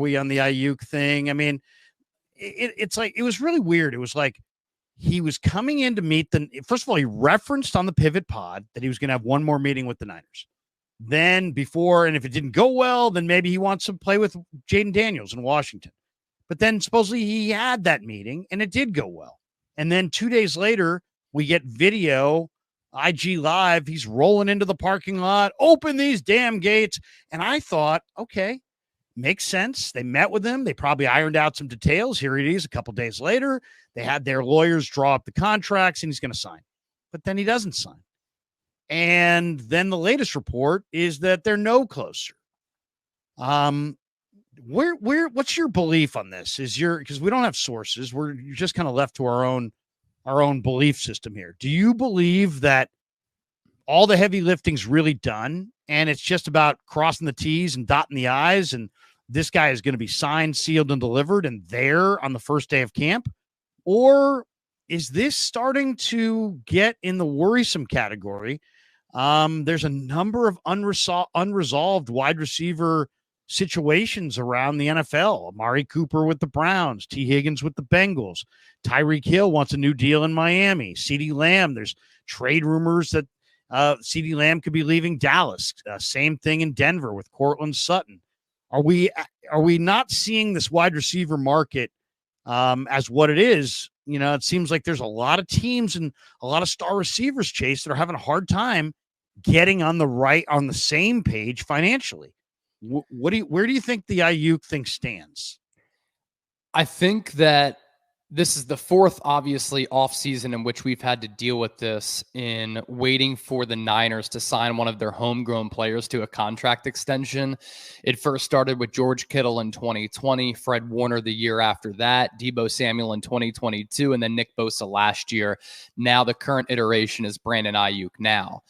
we on the Aiyuk thing? I mean, it's like, it was really weird. It was like he was coming in to meet first of all, he referenced on the Pivot Pod that he was going to have one more meeting with the Niners. Then and if it didn't go well, then maybe he wants to play with Jaden Daniels in Washington. But then supposedly he had that meeting and it did go well. And then 2 days later, we get video, IG Live. He's rolling into the parking lot, open these damn gates. And I thought, okay, makes sense. They met with him. They probably ironed out some details. Here it is a couple days later. They had their lawyers draw up the contracts and he's going to sign. But then he doesn't sign. And then the latest report is that they're no closer. What's your belief on this? Because we don't have sources. We're just kind of left to our own belief system here. Do you believe that all the heavy lifting's really done and it's just about crossing the T's and dotting the I's, and this guy is going to be signed, sealed, and delivered and there on the first day of camp? Or is this starting to get in the worrisome category? There's a number of unresolved wide receiver situations around the NFL. Amari Cooper with the Browns, T. Higgins with the Bengals, Tyreek Hill wants a new deal in Miami, CeeDee Lamb. There's trade rumors that CeeDee Lamb could be leaving Dallas. Same thing in Denver with Cortland Sutton. Are we not seeing this wide receiver market as what it is? You know, it seems like there's a lot of teams and a lot of star receivers, Chase, that are having a hard time getting on the same page financially. Where do you think the Aiyuk thing stands? I think that this is the fourth, obviously, offseason in which we've had to deal with this in waiting for the Niners to sign one of their homegrown players to a contract extension. It first started with George Kittle in 2020, Fred Warner the year after that, Deebo Samuel in 2022, and then Nick Bosa last year. Now the current iteration is Brandon Aiyuk now.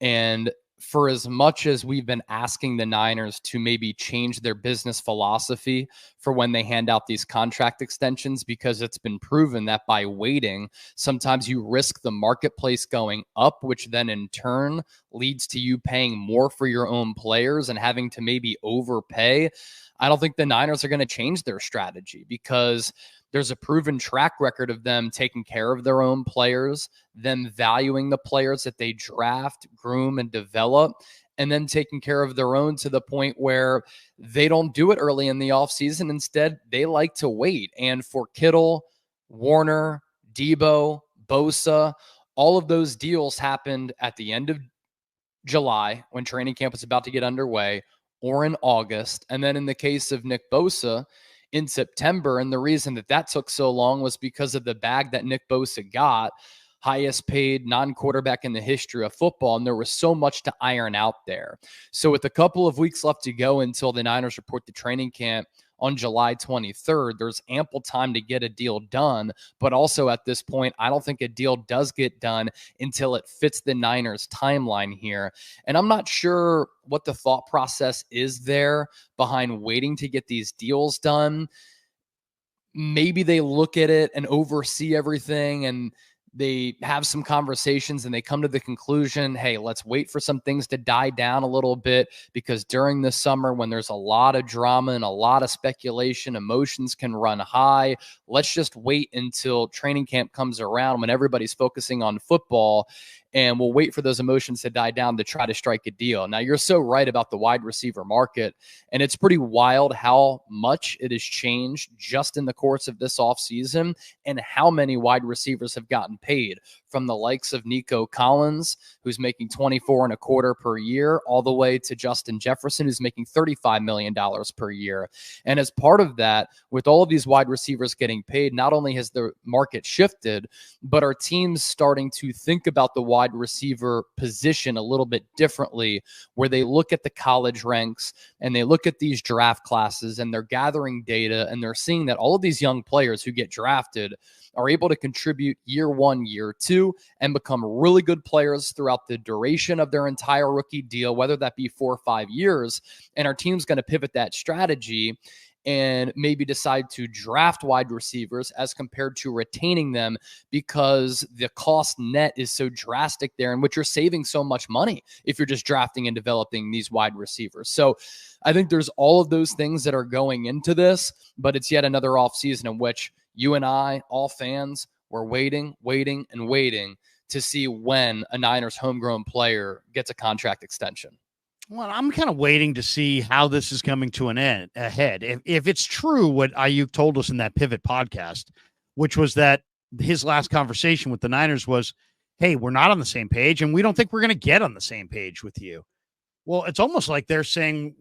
And for as much as we've been asking the Niners to maybe change their business philosophy for when they hand out these contract extensions, because it's been proven that by waiting, sometimes you risk the marketplace going up, which then in turn leads to you paying more for your own players and having to maybe overpay. I don't think the Niners are going to change their strategy, because there's a proven track record of them taking care of their own players, them valuing the players that they draft, groom, and develop, and then taking care of their own to the point where they don't do it early in the offseason. Instead, they like to wait. And for Kittle, Warner, Deebo, Bosa, all of those deals happened at the end of July when training camp was about to get underway, or in August. And then in the case of Nick Bosa, in September. And the reason that took so long was because of the bag that Nick Bosa got, highest paid non-quarterback in the history of football. And there was so much to iron out there. So with a couple of weeks left to go until the Niners report to training camp on July 23rd, there's ample time to get a deal done. But also at this point, I don't think a deal does get done until it fits the Niners' timeline here. And I'm not sure what the thought process is there behind waiting to get these deals done. Maybe they look at it and oversee everything, and they have some conversations and they come to the conclusion, hey, let's wait for some things to die down a little bit, because during the summer, when there's a lot of drama and a lot of speculation, emotions can run high. Let's just wait until training camp comes around when everybody's focusing on football, and we'll wait for those emotions to die down to try to strike a deal. Now, you're so right about the wide receiver market, and it's pretty wild how much it has changed just in the course of this offseason and how many wide receivers have gotten paid, from the likes of Nico Collins, who's making $24.25 per year, all the way to Justin Jefferson, who's making $35 million per year. And as part of that, with all of these wide receivers getting paid, not only has the market shifted, but our teams starting to think about the wide receiver position a little bit differently, where they look at the college ranks and they look at these draft classes and they're gathering data, and they're seeing that all of these young players who get drafted are able to contribute year one, year two, and become really good players throughout the duration of their entire rookie deal, whether that be 4 or 5 years. And our team's going to pivot that strategy and maybe decide to draft wide receivers as compared to retaining them, because the cost net is so drastic there, in which you're saving so much money if you're just drafting and developing these wide receivers. So I think there's all of those things that are going into this, but it's yet another offseason in which you and I, all fans, were waiting to see when a Niners homegrown player gets a contract extension. Well, I'm kind of waiting to see how this is coming to an end ahead. If it's true what Aiyuk told us in that Pivot podcast, which was that his last conversation with the Niners was, hey, we're not on the same page, and we don't think we're going to get on the same page with you. Well, it's almost like they're saying,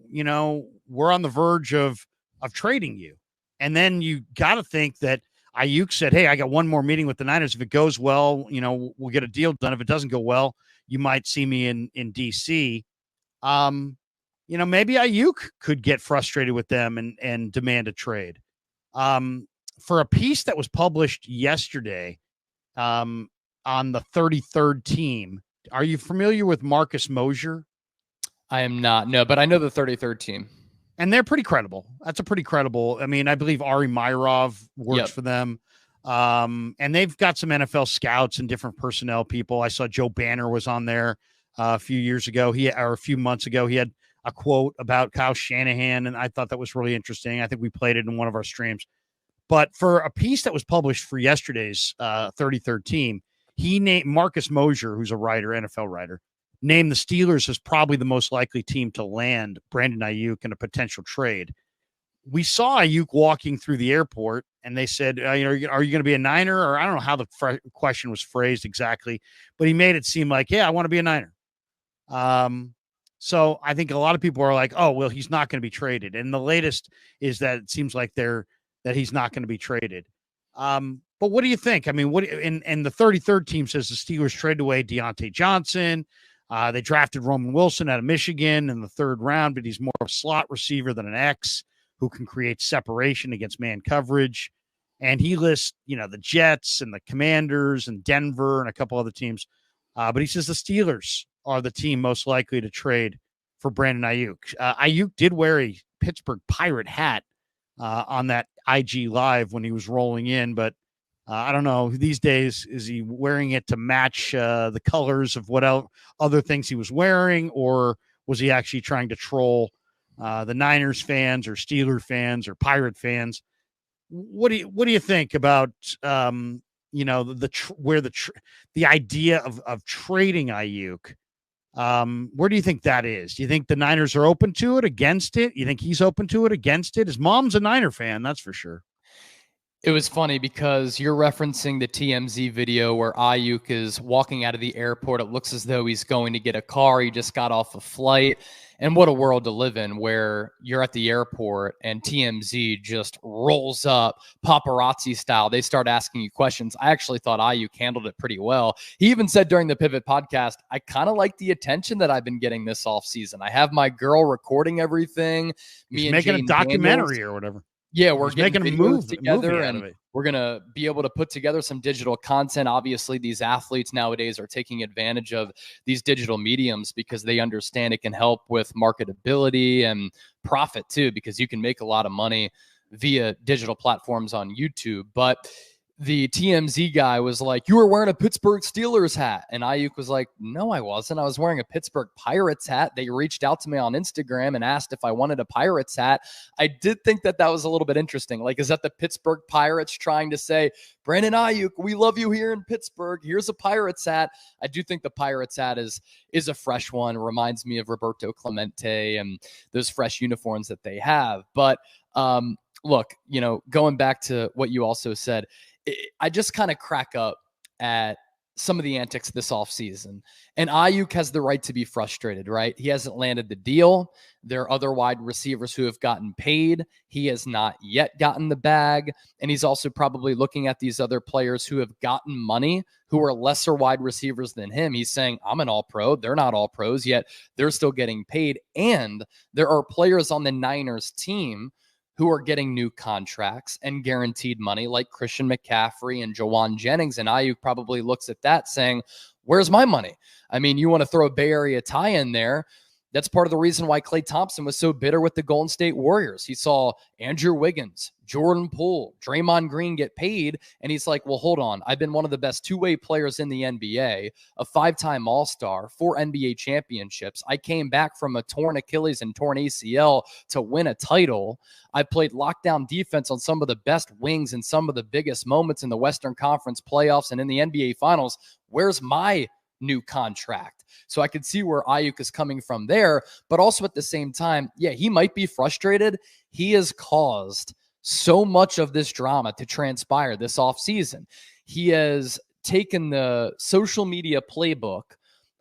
we're on the verge of trading you. And then you got to think that Aiyuk said, hey, I got one more meeting with the Niners. If it goes well, we'll get a deal done. If it doesn't go well, you might see me in DC. Maybe Aiyuk could get frustrated with them and demand a trade. For a piece that was published yesterday on the 33rd team, are you familiar with Marcus Mosher? I am not, no, but I know the 33rd team. And they're pretty credible. That's a pretty credible. I mean, I believe Ari Myrov works for them. And they've got some NFL scouts and different personnel people. I saw Joe Banner was on there a few years ago. A few months ago, he had a quote about Kyle Shanahan, and I thought that was really interesting. I think we played it in one of our streams. But for a piece that was published for yesterday's 33rd team, he named Marcus Mosher, who's a writer, NFL writer, named the Steelers as probably the most likely team to land Brandon Aiyuk in a potential trade. We saw Aiyuk walking through the airport, and they said, are you going to be a Niner? Or I don't know how the question was phrased exactly, but he made it seem like, yeah, I want to be a Niner. So I think a lot of people are like, oh, well, he's not going to be traded. And the latest is that it seems like that he's not going to be traded. But what do you think? I mean, and the 33rd team says the Steelers traded away Deontay Johnson. They drafted Roman Wilson out of Michigan in the 3rd round, but he's more of a slot receiver than an X who can create separation against man coverage. And he lists, the Jets and the Commanders and Denver and a couple other teams. But he says the Steelers are the team most likely to trade for Brandon Aiyuk. Aiyuk did wear a Pittsburgh Pirate hat on that IG Live when he was rolling in, but I don't know. These days, is he wearing it to match the colors of what other things he was wearing, or was he actually trying to troll the Niners fans or Steeler fans or Pirate fans? What do you think about the idea of trading Aiyuk? Where do you think that is? Do you think the Niners are open to it, against it? You think he's open to it, against it? His mom's a Niner fan, that's for sure. It was funny because you're referencing the TMZ video where Aiyuk is walking out of the airport. It looks as though he's going to get a car. He just got off a flight. And what a world to live in, where you're at the airport and TMZ just rolls up paparazzi style. They start asking you questions. I actually thought Aiyuk handled it pretty well. He even said during the Pivot podcast, I kind of like the attention that I've been getting this offseason. I have my girl recording everything. He's making a documentary or whatever. Yeah, we're making a move together, and we're going to be able to put together some digital content. Obviously, these athletes nowadays are taking advantage of these digital mediums because they understand it can help with marketability and profit too, because you can make a lot of money via digital platforms on YouTube. But the TMZ guy was like, you were wearing a Pittsburgh Steelers hat. And Aiyuk was like, no, I wasn't. I was wearing a Pittsburgh Pirates hat. They reached out to me on Instagram and asked if I wanted a Pirates hat. I did think that was a little bit interesting. Like, is that the Pittsburgh Pirates trying to say, Brandon Aiyuk, we love you here in Pittsburgh. Here's a Pirates hat. I do think the Pirates hat is a fresh one. It reminds me of Roberto Clemente and those fresh uniforms that they have. But look, going back to what you also said, I just kind of crack up at some of the antics this offseason. And Aiyuk has the right to be frustrated, right? He hasn't landed the deal. There are other wide receivers who have gotten paid. He has not yet gotten the bag. And he's also probably looking at these other players who have gotten money, who are lesser wide receivers than him. He's saying, I'm an all-pro. They're not all pros, yet they're still getting paid. And there are players on the Niners team who are getting new contracts and guaranteed money, like Christian McCaffrey and Jawan Jennings. And Aiyuk probably looks at that saying, where's my money? I mean, you want to throw a Bay Area tie in there. That's part of the reason why Klay Thompson was so bitter with the Golden State Warriors. He saw Andrew Wiggins, Jordan Poole, Draymond Green get paid, and he's like, well, hold on. I've been one of the best two-way players in the NBA, a 5-time All-Star, 4 NBA championships. I came back from a torn Achilles and torn ACL to win a title. I played lockdown defense on some of the best wings in some of the biggest moments in the Western Conference playoffs and in the NBA Finals. Where's my new contract? So I could see where Aiyuk is coming from there, but also at the same time, yeah, he might be frustrated. He has caused so much of this drama to transpire this offseason. He has taken the social media playbook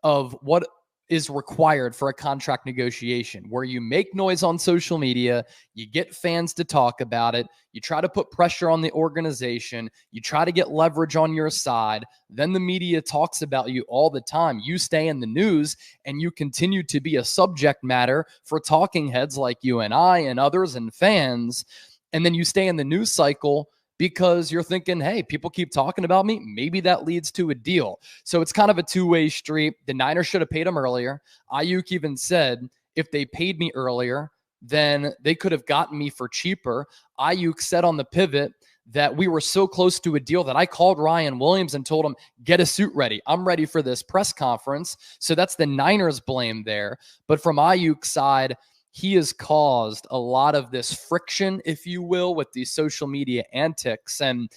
of what is required for a contract negotiation, where you make noise on social media, you get fans to talk about it, you try to put pressure on the organization, you try to get leverage on your side, then the media talks about you all the time. You stay in the news and you continue to be a subject matter for talking heads like you and I and others and fans. And then you stay in the news cycle because you're thinking, hey, people keep talking about me. Maybe that leads to a deal. So it's kind of a two-way street. The Niners should have paid him earlier. Aiyuk even said, if they paid me earlier, then they could have gotten me for cheaper. Aiyuk said on the pivot that we were so close to a deal that I called Ryan Williams and told him, get a suit ready. I'm ready for this press conference. So that's the Niners' blame there. But from Aiyuk's side, he has caused a lot of this friction, if you will, with these social media antics. And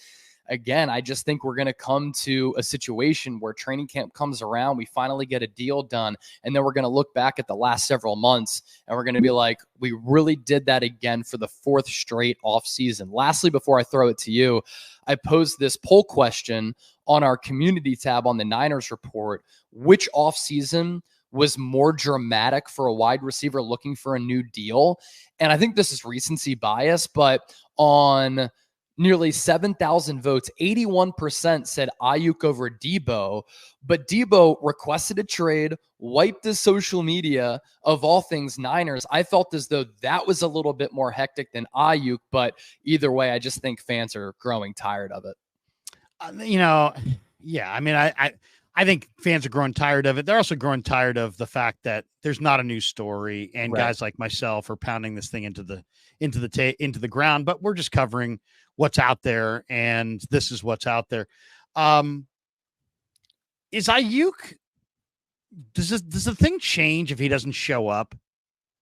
again, I just think we're going to come to a situation where training camp comes around, we finally get a deal done, and then we're going to look back at the last several months, and we're going to be like, we really did that again for the 4th straight offseason. Lastly, before I throw it to you, I posed this poll question on our community tab on the Niners Report. Which offseason was more dramatic for a wide receiver looking for a new deal? And I think this is recency bias, but on nearly 7,000 votes, 81% said Aiyuk over Deebo, but Deebo requested a trade, wiped his social media, of all things Niners. I felt as though that was a little bit more hectic than Aiyuk, but either way, I just think fans are growing tired of it. Yeah, I mean, I think fans are growing tired of it. They're also growing tired of the fact that there's not a news story, and Right. guys like myself are pounding this thing into the ground. But we're just covering what's out there, and this is what's out there. Is Aiyuk? Does the thing change if he doesn't show up?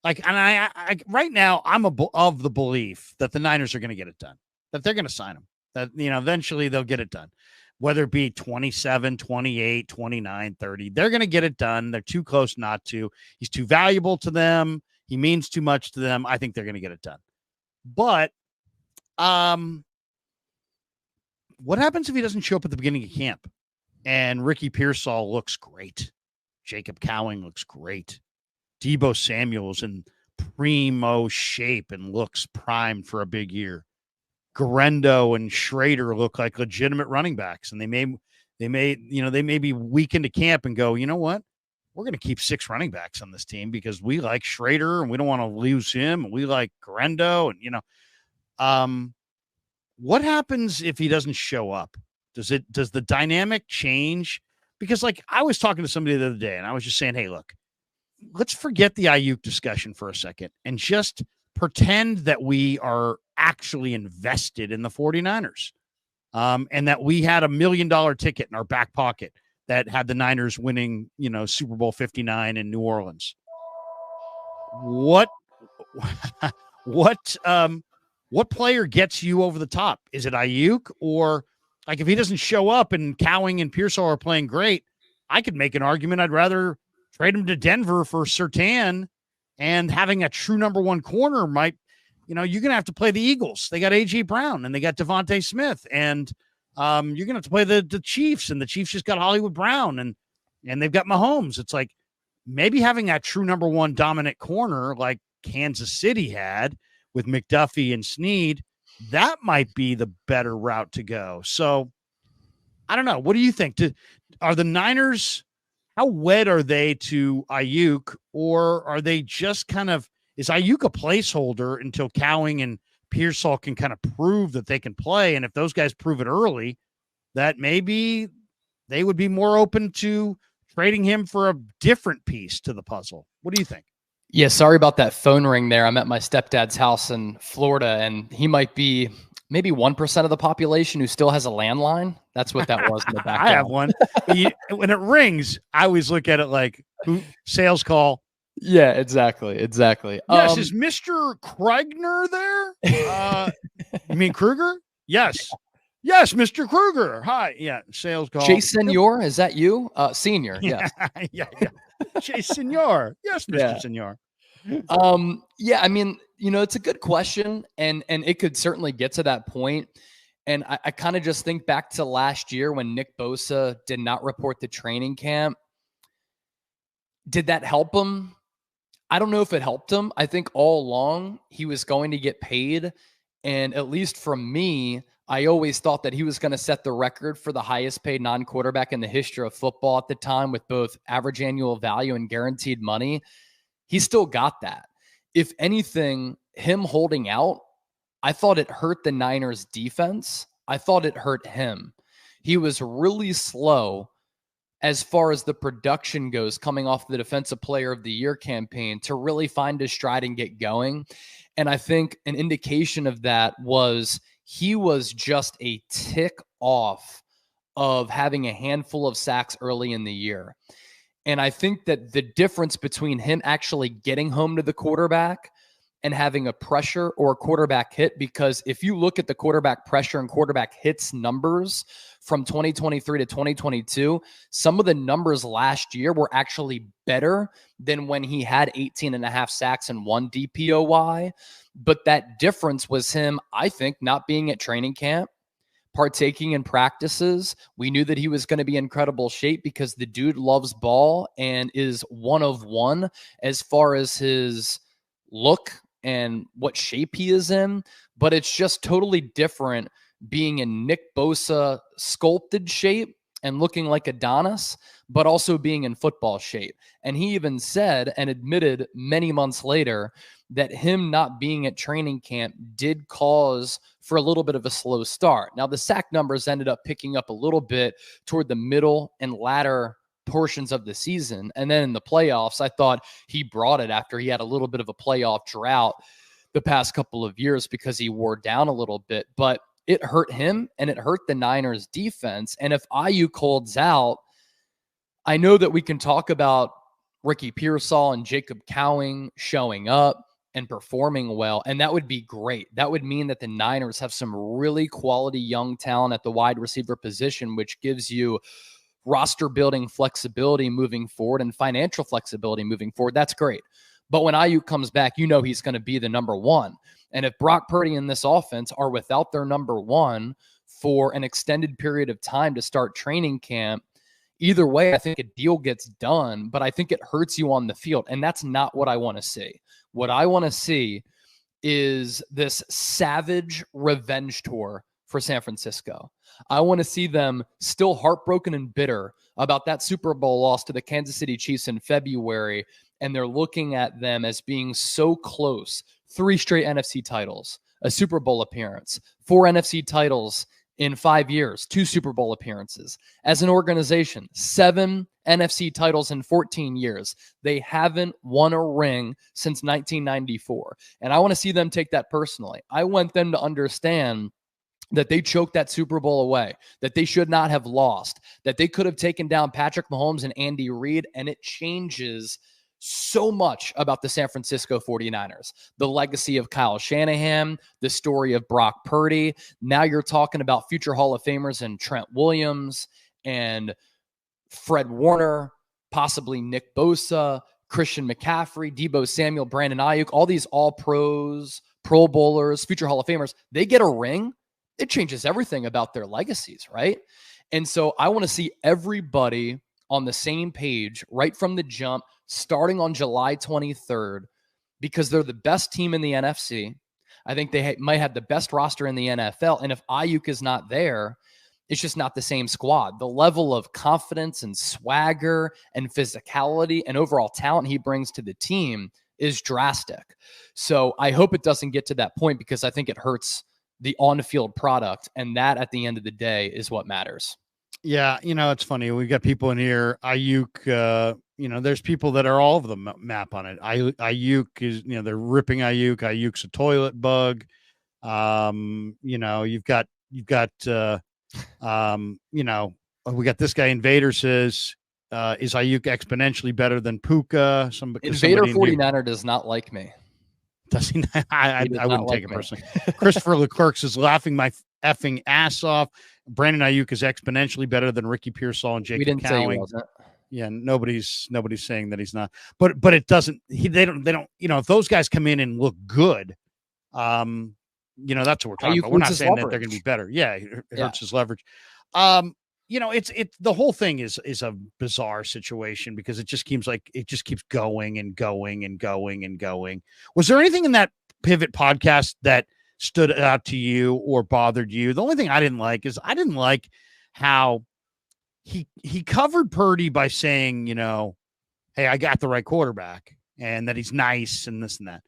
Like, and I right now I'm of the belief that the Niners are going to get it done, that they're going to sign him, that eventually they'll get it done. Whether it be 27, 28, 29, 30, they're going to get it done. They're too close not to. He's too valuable to them. He means too much to them. I think they're going to get it done. But what happens if he doesn't show up at the beginning of camp? And Ricky Pearsall looks great. Jacob Cowing looks great. Deebo Samuel's in primo shape and looks primed for a big year. Garendo and Schrader look like legitimate running backs, and they may be weak into camp and go, you know what? We're going to keep 6 running backs on this team because we like Schrader and we don't want to lose him. And we like Garendo, and what happens if he doesn't show up? Does the dynamic change? Because like I was talking to somebody the other day and I was just saying, hey, look, let's forget the Aiyuk discussion for a second and just pretend that we are actually invested in the 49ers, and that we had $1 million ticket in our back pocket that had the Niners winning, Super Bowl 59 in New Orleans. What player gets you over the top? Is it Aiyuk? Or like if he doesn't show up and Cowing and Pearsall are playing great, I could make an argument I'd rather trade him to Denver for Surtain, and having a true number 1 corner might, you're going to have to play the Eagles. They got A.J. Brown and they got Devontae Smith, and you're going to have to play the Chiefs, and the Chiefs just got Hollywood Brown, and they've got Mahomes. It's like maybe having that true number 1 dominant corner like Kansas City had with McDuffie and Snead, that might be the better route to go. So I don't know. What do you think? Are the Niners, how wed are they to Aiyuk, or are they just kind of, is Aiyuk a placeholder until Cowing and Pearsall can kind of prove that they can play? And if those guys prove it early, that maybe they would be more open to trading him for a different piece to the puzzle. What do you think? Yeah, sorry about that phone ring there. I'm at my stepdad's house in Florida, and he might be maybe 1% of the population who still has a landline. That's what that was in the background. I have one. But when it rings, I always look at it like sales call. Yeah, exactly. Yes, is Mr. Krueger there? You mean Krueger? Yes. Yes, Mr. Krueger. Hi. Yeah, sales call. Chase Senior, is that you? Senior, yes. yeah. Chase Senior. Yes, Mr. Senior. Yeah, I mean, it's a good question, and it could certainly get to that point. And I kind of just think back to last year when Nick Bosa did not report to training camp. Did that help him? I don't know if it helped him. I think all along he was going to get paid. And at least from me, I always thought that he was going to set the record for the highest paid non-quarterback in the history of football at the time, with both average annual value and guaranteed money. He still got that. If anything, him holding out, I thought it hurt the Niners defense. I thought it hurt him. He was really slow as far as the production goes, coming off the Defensive Player of the Year campaign, to really find his stride and get going. And I think an indication of that was he was just a tick off of having a handful of sacks early in the year. And I think that the difference between him actually getting home to the quarterback and having a pressure or a quarterback hit, because if you look at the quarterback pressure and quarterback hits numbers from 2023 to 2022, some of the numbers last year were actually better than when he had 18 and a half sacks and 1 DPOY. But that difference was him, I think, not being at training camp, partaking in practices. We knew that he was going to be in incredible shape because the dude loves ball and is one of one as far as his look and what shape he is in. But it's just totally different being in Nick Bosa sculpted shape and looking like Adonis, but also being in football shape. And he even said and admitted many months later that him not being at training camp did cause for a little bit of a slow start. Now, the sack numbers ended up picking up a little bit toward the middle and latter portions of the season. And then in the playoffs, I thought he brought it after he had a little bit of a playoff drought the past couple of years because he wore down a little bit. But it hurt him and it hurt the Niners defense. And if Aiyuk holds out, I know that we can talk about Ricky Pearsall and Jacob Cowing showing up and performing well, and that would be great. That would mean that the Niners have some really quality young talent at the wide receiver position, which gives you roster building flexibility moving forward and financial flexibility moving forward. That's great. But when Aiyuk comes back, he's going to be the number one. And if Brock Purdy and this offense are without their number one for an extended period of time to start training camp, either way, I think a deal gets done, but I think it hurts you on the field. And that's not what I want to see. What I want to see is this savage revenge tour for San Francisco. I want to see them still heartbroken and bitter about that Super Bowl loss to the Kansas City Chiefs in February. And they're looking at them as being so close. 3 straight NFC titles, a Super Bowl appearance, 4 NFC titles in 5 years, 2 Super Bowl appearances. As an organization, 7 NFC titles in 14 years. They haven't won a ring since 1994. And I want to see them take that personally. I want them to understand that they choked that Super Bowl away, that they should not have lost, that they could have taken down Patrick Mahomes and Andy Reid, and it changes so much about the San Francisco 49ers. The legacy of Kyle Shanahan, the story of Brock Purdy. Now you're talking about future Hall of Famers and Trent Williams and Fred Warner, possibly Nick Bosa, Christian McCaffrey, Deebo Samuel, Brandon Aiyuk, all these all-pros, Pro Bowlers, future Hall of Famers. They get a ring, it changes everything about their legacies, right? And so I want to see everybody on the same page right from the jump, starting on July 23rd, because they're the best team in the NFC. I think they might have the best roster in the NFL. And if Aiyuk is not there, it's just not the same squad. The level of confidence and swagger and physicality and overall talent he brings to the team is drastic. So I hope it doesn't get to that point, because I think it hurts the on-field product. And that, at the end of the day, is what matters. Yeah, it's funny. We've got people in here. Ayuk, there's people that are all over the map on it. Ayuk is, they're ripping Ayuk. Ayuk's a toilet bug. We got this guy Invader says, is Ayuk exponentially better than Puka? Invader Somebody in here 49er does not like me. does he? He does I wouldn't not like take it me. personally. Christopher Leclerc is laughing my effing ass off. Brandon Aiyuk is exponentially better than Ricky Pearsall and Jacob We didn't say he Cowing. wasn't. Yeah, nobody's saying that he's not. But it doesn't. They don't. If those guys come in and look good, that's what we're talking about. We're not saying that they're going to be better. Yeah, it hurts his leverage. It's the whole thing is a bizarre situation because it just keeps going and going and going and going. Was there anything in that Pivot podcast that stood out to you or bothered you? The only thing I didn't like is how he covered Purdy by saying, hey, I got the right quarterback and that he's nice and this and that.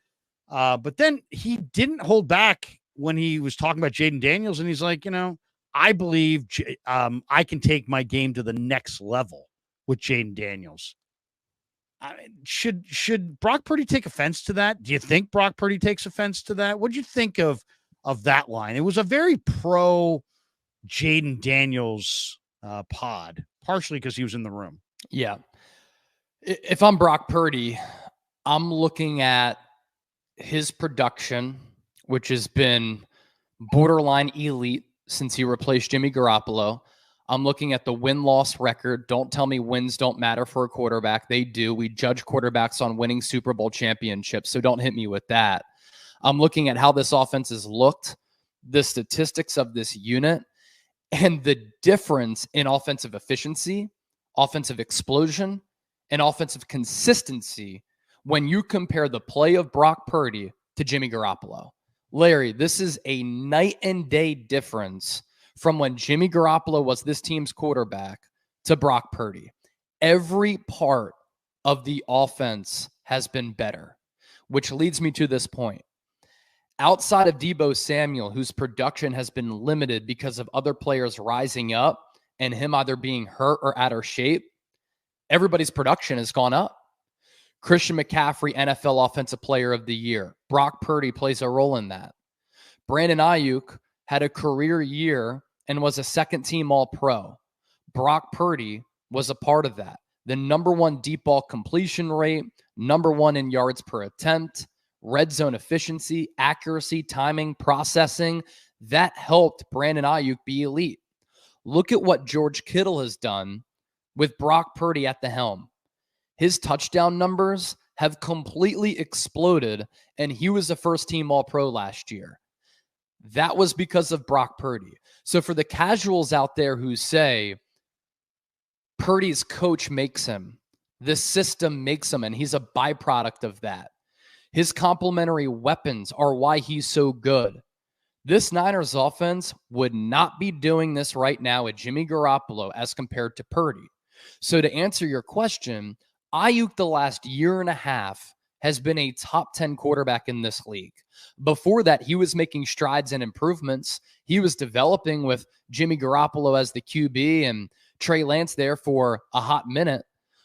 But then he didn't hold back when he was talking about Jaden Daniels, and he's like, I believe I can take my game to the next level with Jaden Daniels. Should Brock Purdy take offense to that? Do you think Brock Purdy takes offense to that? What do you think of that line? It was a very pro Jaden Daniels pod, partially because he was in the room. Yeah. If I'm Brock Purdy, I'm looking at his production, which has been borderline elite since he replaced Jimmy Garoppolo. I'm looking at the win-loss record. Don't tell me wins don't matter for a quarterback. They do. We judge quarterbacks on winning Super Bowl championships, so don't hit me with that. I'm looking at how this offense has looked, the statistics of this unit, and the difference in offensive efficiency, offensive explosion, and offensive consistency when you compare the play of Brock Purdy to Jimmy Garoppolo. Larry, this is a night and day difference from when Jimmy Garoppolo was this team's quarterback to Brock Purdy. Every part of the offense has been better, which leads me to this point. Outside of Deebo Samuel, whose production has been limited because of other players rising up and him either being hurt or out of shape, everybody's production has gone up. Christian McCaffrey, NFL Offensive Player of the Year. Brock Purdy plays a role in that. Brandon Aiyuk had a career year and was a second-team All-Pro. Brock Purdy was a part of that. The number one deep ball completion rate, number one in yards per attempt, red zone efficiency, accuracy, timing, processing. That helped Brandon Aiyuk be elite. Look at what George Kittle has done with Brock Purdy at the helm. His touchdown numbers have completely exploded, and he was a first-team All-Pro last year. That was because of Brock Purdy. So for the casuals out there who say Purdy's coach makes him, the system makes him, and he's a byproduct of that. His complementary weapons are why he's so good. This Niners offense would not be doing this right now with Jimmy Garoppolo as compared to Purdy. So to answer your question, Aiyuk the last year and a half has been a top 10 quarterback in this league. Before that, he was making strides and improvements. He was developing with Jimmy Garoppolo as the QB and Trey Lance there for a hot minute,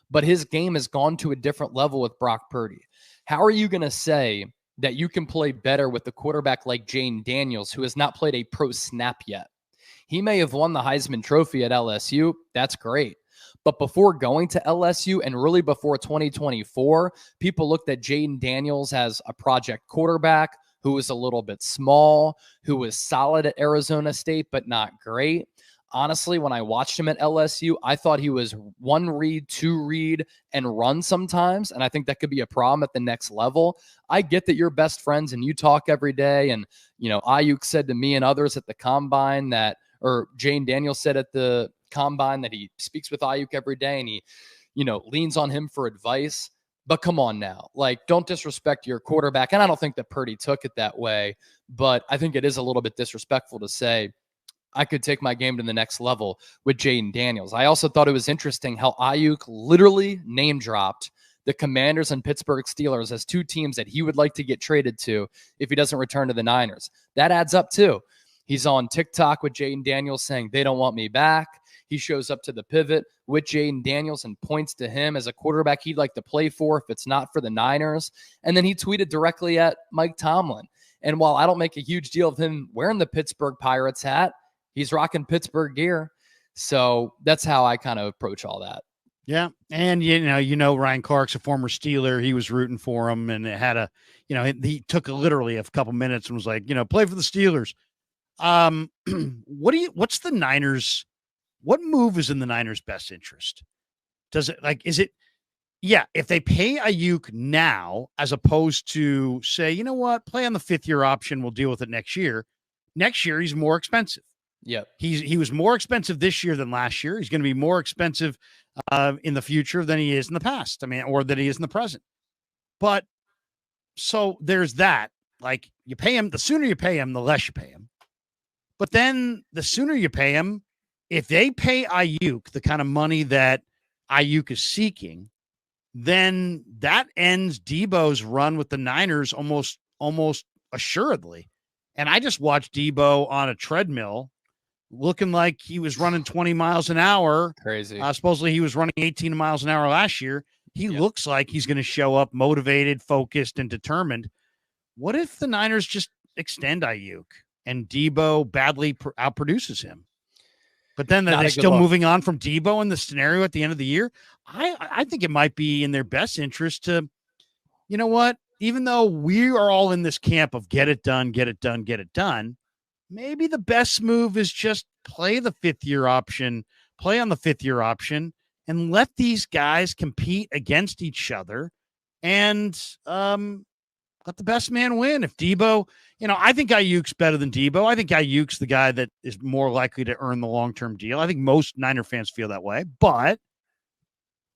but his game has gone to a different level with Brock Purdy. How are you going to say that you can play better with a quarterback like Jaden Daniels, who has not played a pro snap yet? He may have won the Heisman Trophy at LSU. That's great. But before going to LSU and really before 2024, people looked at Jaden Daniels as a project quarterback who was a little bit small, who was solid at Arizona State, but not great. Honestly, when I watched him at LSU, I thought he was one read, two read, and run sometimes. And I think that could be a problem at the next level. I get that you're best friends and you talk every day. And, Aiyuk said to me and others at the combine that, or Jaden Daniels said at the combine that he speaks with Aiyuk every day and he, leans on him for advice. But come on now, don't disrespect your quarterback. And I don't think that Purdy took it that way, but I think it is a little bit disrespectful to say, I could take my game to the next level with Jaden Daniels. I also thought it was interesting how Aiyuk literally name dropped the Commanders and Pittsburgh Steelers as two teams that he would like to get traded to if he doesn't return to the Niners. That adds up too. He's on TikTok with Jaden Daniels saying they don't want me back. He shows up to the pivot with Jaden Daniels and points to him as a quarterback he'd like to play for if it's not for the Niners. And then he tweeted directly at Mike Tomlin. And while I don't make a huge deal of him wearing the Pittsburgh Pirates hat, he's rocking Pittsburgh gear. So that's how I kind of approach all that. Yeah. And, Ryan Clark's a former Steeler. He was rooting for him, and it had he took literally a couple minutes and was like, play for the Steelers. What's the Niners? What move is in the Niners' best interest? If they pay Aiyuk now, as opposed to say, you know what, play on the 5th-year option, we'll deal with it next year. Next year, he's more expensive. Yep. He was more expensive this year than last year. He's going to be more expensive in the future than he is in the past. Or than he is in the present. But so there's that. Like, you pay him, the sooner you pay him, the less you pay him. But then the sooner you pay him, if they pay Aiyuk the kind of money that Aiyuk is seeking, then that ends Deebo's run with the Niners almost assuredly. And I just watched Deebo on a treadmill looking like he was running 20 miles an hour. Crazy. Supposedly he was running 18 miles an hour last year. He looks like he's going to show up motivated, focused, and determined. What if the Niners just extend Aiyuk and Deebo badly outproduces him? But then they're still moving on from Deebo in the scenario at the end of the year. I think it might be in their best interest to, you know what, even though we are all in this camp of get it done, maybe the best move is just play the 5th-year option, play on the 5th-year option, and let these guys compete against each other and let the best man win. If Deebo, I think Aiyuk's better than Deebo. I think Aiyuk's the guy that is more likely to earn the long-term deal. I think most Niner fans feel that way, but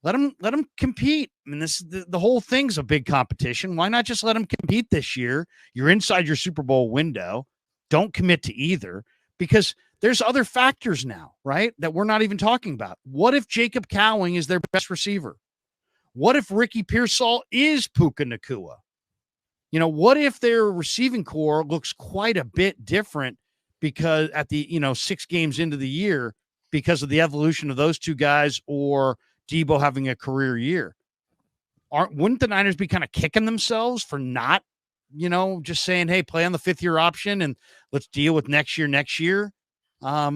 let him compete. This the whole thing's a big competition. Why not just let him compete this year? You're inside your Super Bowl window. Don't commit to either, because there's other factors now, right, that we're not even talking about. What if Jacob Cowing is their best receiver? What if Ricky Pearsall is Puka Nacua? What if their receiving core looks quite a bit different because at the, 6 games into the year because of the evolution of those two guys or Deebo having a career year? Wouldn't the Niners be kind of kicking themselves for not, just saying, hey, play on the 5th-year option and let's deal with next year? I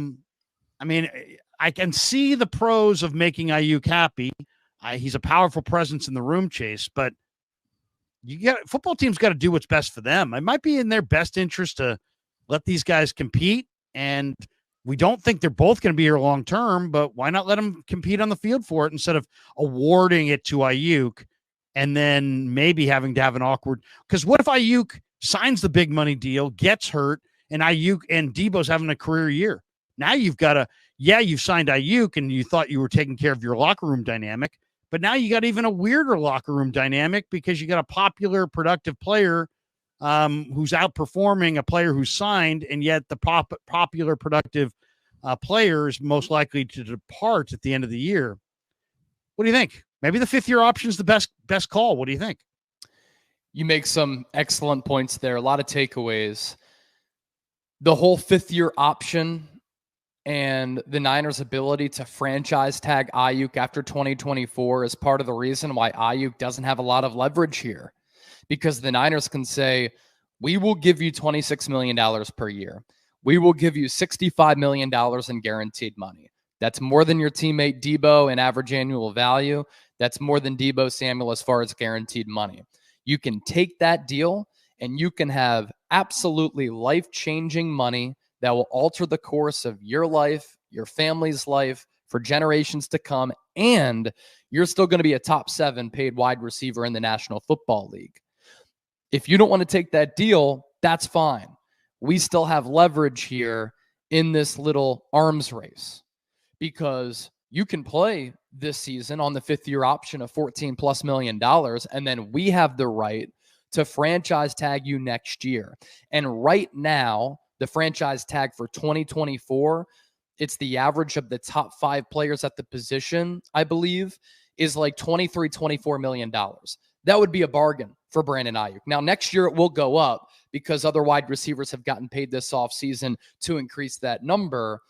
can see the pros of making Aiyuk happy. He's a powerful presence in the room, Chase, but football teams got to do what's best for them. It might be in their best interest to let these guys compete. And we don't think they're both going to be here long term, but why not let them compete on the field for it instead of awarding it to Aiyuk and then maybe having to have an awkward, because what if Aiyuk signs the big money deal, gets hurt, and Aiyuk and Deebo's having a career year? Now you've got you've signed Aiyuk and you thought you were taking care of your locker room dynamic. But now you got even a weirder locker room dynamic because you got a popular, productive player who's outperforming a player who's signed, and yet the popular, productive player is most likely to depart at the end of the year. What do you think? Maybe the 5th-year option is the best call. What do you think? You make some excellent points there. A lot of takeaways. The whole 5th-year option and the Niners' ability to franchise tag Aiyuk after 2024 is part of the reason why Aiyuk doesn't have a lot of leverage here, because the Niners can say, we will give you $26 million per year. We will give you $65 million in guaranteed money. That's more than your teammate Deebo in average annual value. That's more than Deebo Samuel as far as guaranteed money. You can take that deal and you can have absolutely life-changing money that will alter the course of your life, your family's life for generations to come, and you're still going to be a top 7 paid wide receiver in the National Football League. If you don't want to take that deal, that's fine. We still have leverage here in this little arms race, because you can play this season on the 5th-year option of $14+ million, and then we have the right to franchise tag you next year. And right now, the franchise tag for 2024, it's the average of the top 5 players at the position, I believe, is like $24 million. That would be a bargain for Brandon Aiyuk. Now, next year it will go up because other wide receivers have gotten paid this offseason to increase that number.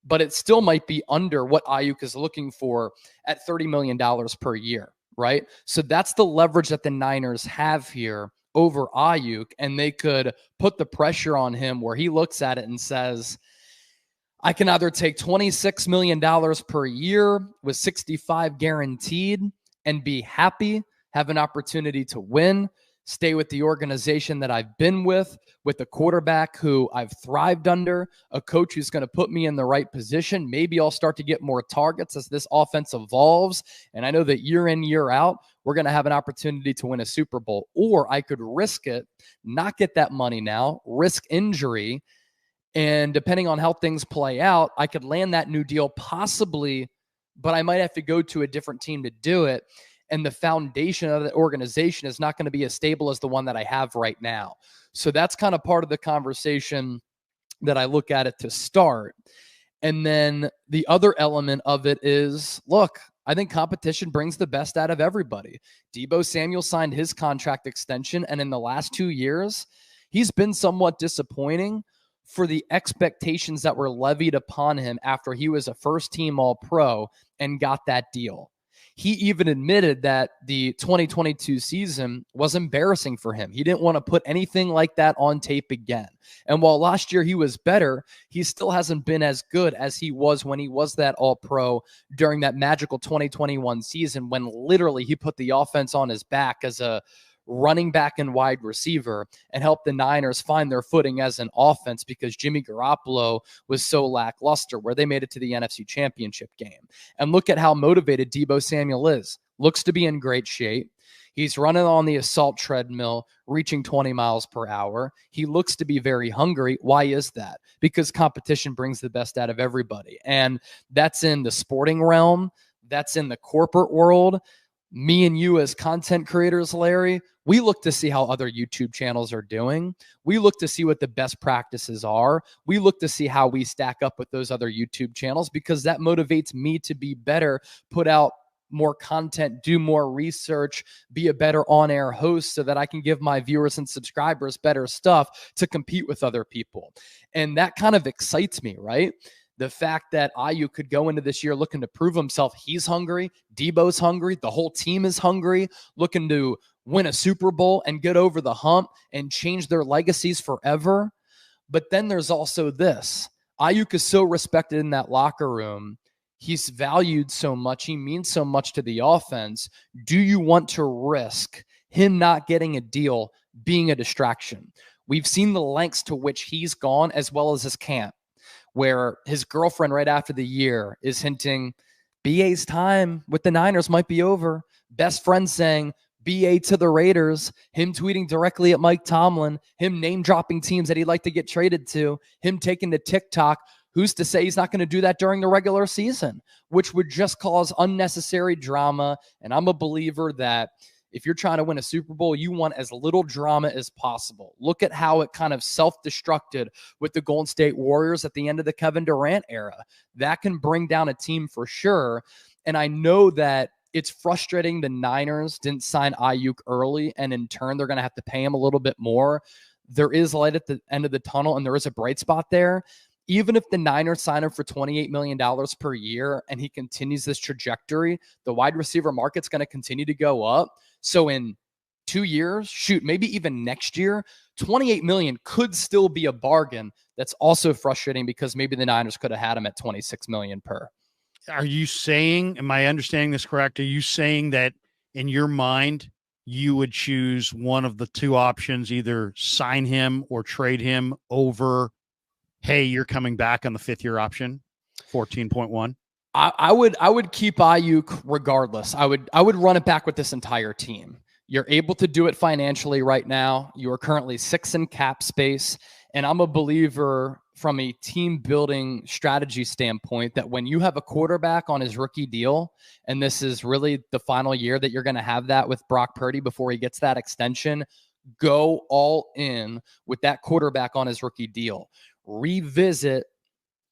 but it still might be under what Aiyuk is looking for at $30 million per year, right? So that's the leverage that the Niners have here over Aiyuk, and they could put the pressure on him where he looks at it and says, I can either take $26 million per year with 65 guaranteed and be happy, have an opportunity to win, stay with the organization that I've been with a quarterback who I've thrived under, a coach who's going to put me in the right position. Maybe I'll start to get more targets as this offense evolves. And I know that year in, year out, we're going to have an opportunity to win a Super Bowl. Or I could risk it, not get that money now, risk injury. And depending on how things play out, I could land that new deal possibly, but I might have to go to a different team to do it. And the foundation of the organization is not going to be as stable as the one that I have right now. So that's kind of part of the conversation that I look at it to start. And then the other element of it is, look, I think competition brings the best out of everybody. Deebo Samuel signed his contract extension, and in the last 2 years, he's been somewhat disappointing for the expectations that were levied upon him after he was a first-team All-Pro and got that deal. He even admitted that the 2022 season was embarrassing for him. He didn't want to put anything like that on tape again. And while last year he was better, he still hasn't been as good as he was when he was that All-Pro during that magical 2021 season when literally he put the offense on his back as a running back and wide receiver and helped the Niners find their footing as an offense because Jimmy Garoppolo was so lackluster, where they made it to the NFC Championship game. And look at how motivated Deebo Samuel is. Looks to be in great shape. He's running on the assault treadmill, reaching 20 miles per hour. He looks to be very hungry. Why is that? Because competition brings the best out of everybody. And that's in the sporting realm. That's in the corporate world. Me and you as content creators, Larry, we look to see how other YouTube channels are doing. We look to see what the best practices are. We look to see how we stack up with those other YouTube channels because that motivates me to be better, put out more content, do more research, be a better on-air host so that I can give my viewers and subscribers better stuff to compete with other people. And that kind of excites me, right? The fact that Aiyuk could go into this year looking to prove himself. He's hungry. Deebo's hungry. The whole team is hungry, looking to win a Super Bowl and get over the hump and change their legacies forever. But then there's also this. Aiyuk is so respected in that locker room. He's valued so much. He means so much to the offense. Do you want to risk him not getting a deal being a distraction? We've seen the lengths to which he's gone as well as his camp, where his girlfriend right after the year is hinting BA's time with the Niners might be over. Best friend saying BA to the Raiders, him tweeting directly at Mike Tomlin, him name dropping teams that he'd like to get traded to, him taking to TikTok. Who's to say he's not going to do that during the regular season, which would just cause unnecessary drama. And I'm a believer that if you're trying to win a Super Bowl, you want as little drama as possible. Look at how it kind of self-destructed with the Golden State Warriors at the end of the Kevin Durant era. That can bring down a team for sure. And I know that it's frustrating the Niners didn't sign Aiyuk early, and in turn, they're going to have to pay him a little bit more. There is light at the end of the tunnel, and there is a bright spot there. Even if the Niners sign him for $28 million per year and he continues this trajectory, the wide receiver market's going to continue to go up. So in 2 years, maybe even next year, $28 million could still be a bargain. That's also frustrating because maybe the Niners could have had him at $26 million per. Are you saying, am I understanding this correct? Are you saying that in your mind, you would choose one of the two options, either sign him or trade him over, hey, you're coming back on the fifth-year option, 14.1? I would keep Aiyuk regardless. I would run it back with this entire team. You're able to do it financially right now. You are currently 6 in cap space. And I'm a believer from a team building strategy standpoint that when you have a quarterback on his rookie deal, and this is really the final year that you're going to have that with Brock Purdy before he gets that extension, go all in with that quarterback on his rookie deal. Revisit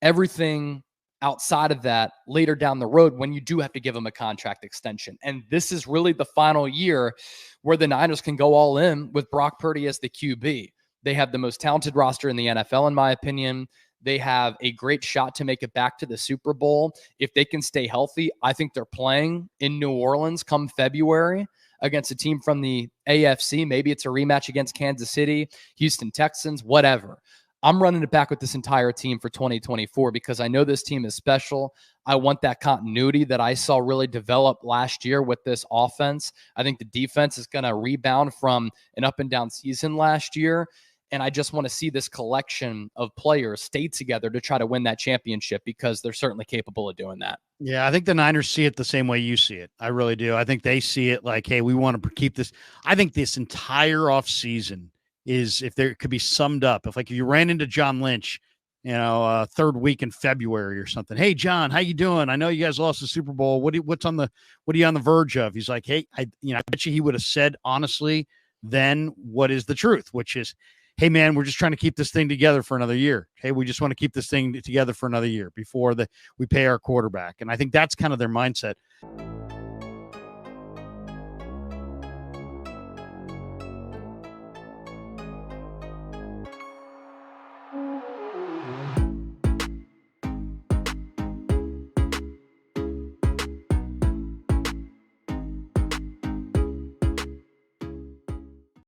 everything outside of that later down the road when you do have to give him a contract extension. And this is really the final year where the Niners can go all in with Brock Purdy as the QB. They have the most talented roster in the NFL, in my opinion. They have a great shot to make it back to the Super Bowl. If they can stay healthy, I think they're playing in New Orleans come February against a team from the AFC. Maybe it's a rematch against Kansas City, Houston Texans, whatever. I'm running it back with this entire team for 2024 because I know this team is special. I want that continuity that I saw really develop last year with this offense. I think the defense is going to rebound from an up and down season last year. And I just want to see this collection of players stay together to try to win that championship because they're certainly capable of doing that. Yeah, I think the Niners see it the same way you see it. I really do. I think they see it like, hey, we want to keep this. I think this entire offseason is, if there could be summed up, if you ran into John Lynch, third week in February or something. Hey, John, how you doing? I know you guys lost the Super Bowl. What are you on the verge of? He's like, hey, I bet you he would have said honestly then what is the truth, which is, hey, man, we're just trying to keep this thing together for another year. Hey, we just want to keep this thing together for another year before we pay our quarterback. And I think that's kind of their mindset.